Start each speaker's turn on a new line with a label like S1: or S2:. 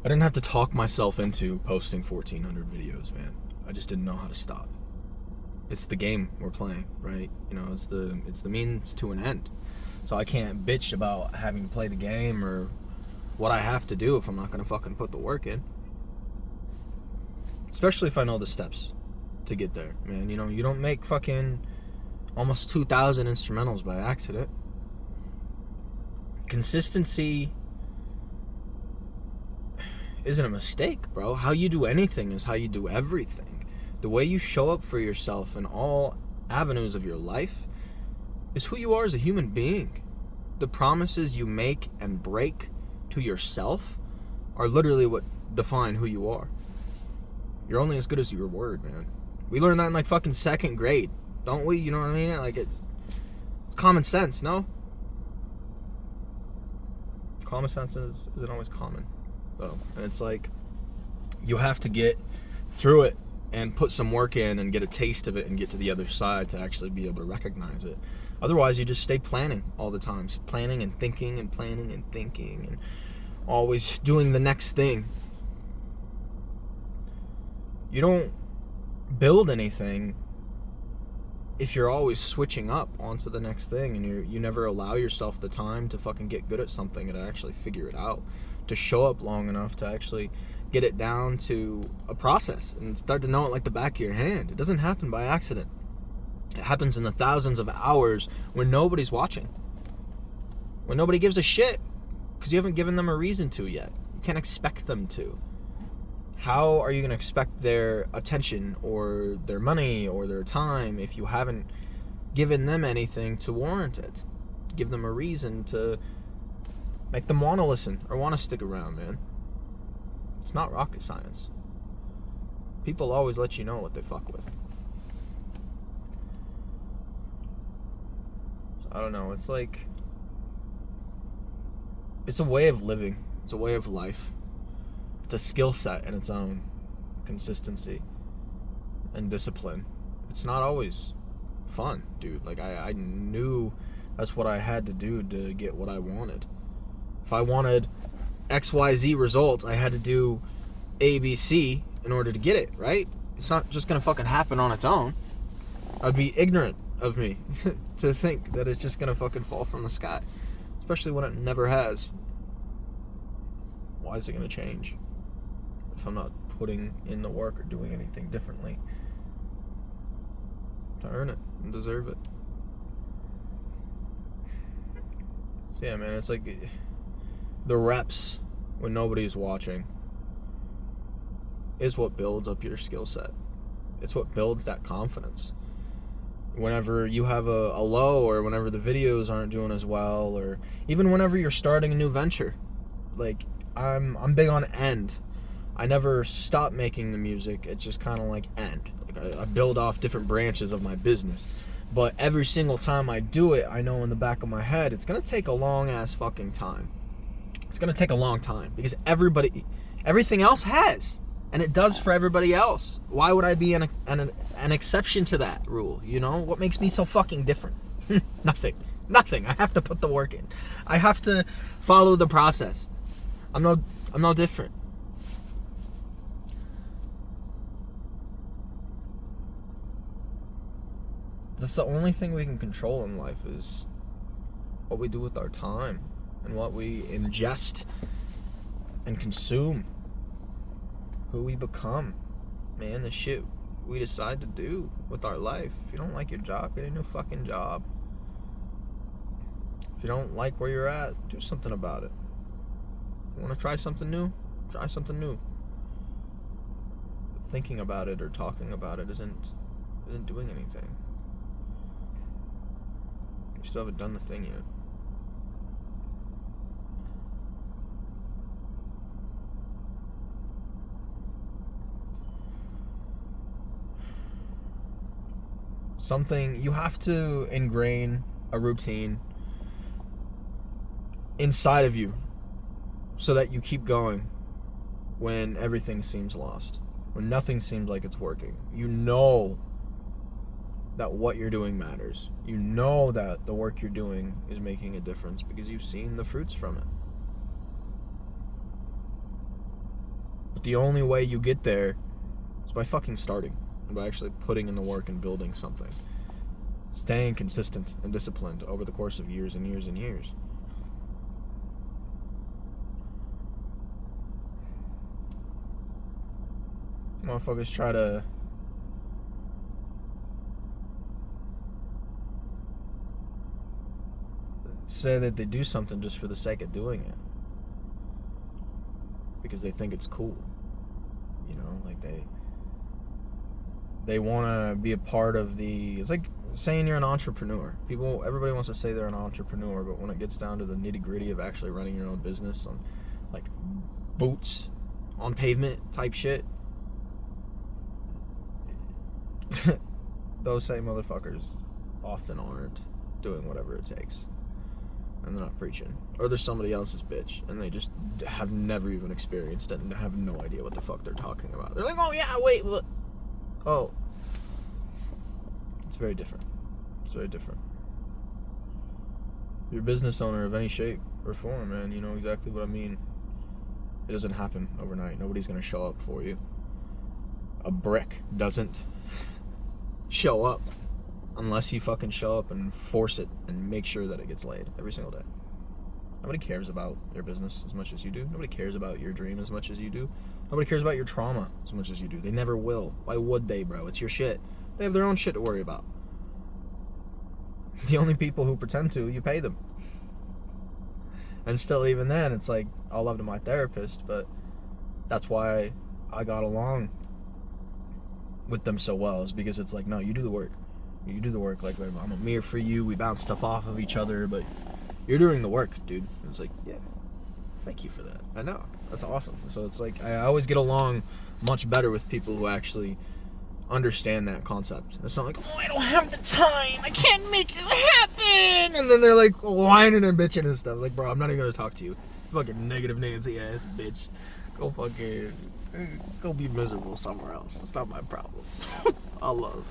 S1: I didn't have to talk myself into posting 1,400 videos, man. I just didn't know how to stop. It's the game we're playing, right? You know, it's the means to an end. So I can't bitch about having to play the game or what I have to do if I'm not gonna fucking put the work in. Especially if I know the steps to get there, man. You know, you don't make fucking almost 2,000 instrumentals by accident. Consistency isn't a mistake, bro. How you do anything is how you do everything. The way you show up for yourself in all avenues of your life is who you are as a human being. The promises you make and break to yourself are literally what define who you are. You're only as good as your word, man. We learned that in like fucking second grade, don't we? You know what I mean? Like it's common sense, no? Common sense isn't always common, though. And it's like you have to get through it and put some work in and get a taste of it and get to the other side to actually be able to recognize it. Otherwise, you just stay planning all the time. Planning and thinking and planning and thinking and always doing the next thing. You don't build anything if you're always switching up onto the next thing and you never allow yourself the time to fucking get good at something and actually figure it out, to show up long enough to actually get it down to a process and start to know it like the back of your hand. It doesn't happen by accident. It happens in the thousands of hours when nobody's watching, when nobody gives a shit, because you haven't given them a reason to yet. You can't expect them to. How are you going to expect their attention or their money or their time if you haven't given them anything to warrant it? Give them a reason to make them want to listen or want to stick around, man. It's not rocket science. People always let you know what they fuck with. So, I don't know. It's like, it's a way of living. It's a way of life. It's a skill set in its own. Consistency and discipline. It's not always fun, dude. Like, I knew that's what I had to do to get what I wanted. If I wanted XYZ results, I had to do ABC in order to get it, right? It's not just gonna fucking happen on its own. I'd be ignorant of me to think that it's just gonna fucking fall from the sky, especially when it never has. Why is it gonna change if I'm not putting in the work or doing anything differently to earn it and deserve it? So yeah, man, it's like the reps when nobody's watching is what builds up your skill set. It's what builds that confidence. Whenever you have a low, or whenever the videos aren't doing as well, or even whenever you're starting a new venture. Like, I'm big on end. I never stop making the music. It's just kind of like end. Like I build off different branches of my business. But every single time I do it, I know in the back of my head, it's going to take a long ass fucking time. It's going to take a long time because everything else has. And it does for everybody else. Why would I be an exception to that rule? You know? What makes me so fucking different? Nothing. I have to put the work in. I have to follow the process. I'm no different. That's the only thing we can control in life is what we do with our time and what we ingest and consume. Who we become. Man, the shit we decide to do with our life. If you don't like your job, get a new fucking job. If you don't like where you're at, do something about it. You want to try something new? Try something new. But thinking about it or talking about it isn't doing anything. You still haven't done the thing yet. You have to ingrain a routine inside of you so that you keep going when everything seems lost, when nothing seems like it's working. You know that what you're doing matters. You know that the work you're doing is making a difference because you've seen the fruits from it. the only way you get there is by fucking starting. And by actually putting in the work and building something. Staying consistent and disciplined over the course of years and years and years. Motherfuckers try to say that they do something just for the sake of doing it. Because they think it's cool. You know, like they want to be a part of the... It's like saying you're an entrepreneur. Everybody wants to say they're an entrepreneur, but when it gets down to the nitty-gritty of actually running your own business on, like, boots on pavement type shit, those same motherfuckers often aren't doing whatever it takes. And they're not preaching. Or they're somebody else's bitch, and they just have never even experienced it and have no idea what the fuck they're talking about. They're like, oh yeah, wait, what? Oh. It's very different. It's very different. If you're a business owner of any shape or form, man, you know exactly what I mean. It doesn't happen overnight. Nobody's gonna show up for you. A brick doesn't show up unless you fucking show up and force it and make sure that it gets laid every single day. Nobody cares about your business as much as you do. Nobody cares about your dream as much as you do. Nobody cares about your trauma as much as you do. They never will. Why would they, bro? It's your shit. They have their own shit to worry about. The only people who pretend to, you pay them. And still, even then, it's like, all love to my therapist, but that's why I got along with them so well, is because it's like, no, you do the work. You do the work. Like, I'm a mirror for you. We bounce stuff off of each other, but you're doing the work, dude. And it's like, yeah, thank you for that. I know. That's awesome. So it's like, I always get along much better with people who actually understand that concept. It's not like, oh, I don't have the time. I can't make it happen. And then they're like whining and bitching and stuff. Like, bro, I'm not even going to talk to you. Fucking negative Nancy ass bitch. Go be miserable somewhere else. It's not my problem. I'll love.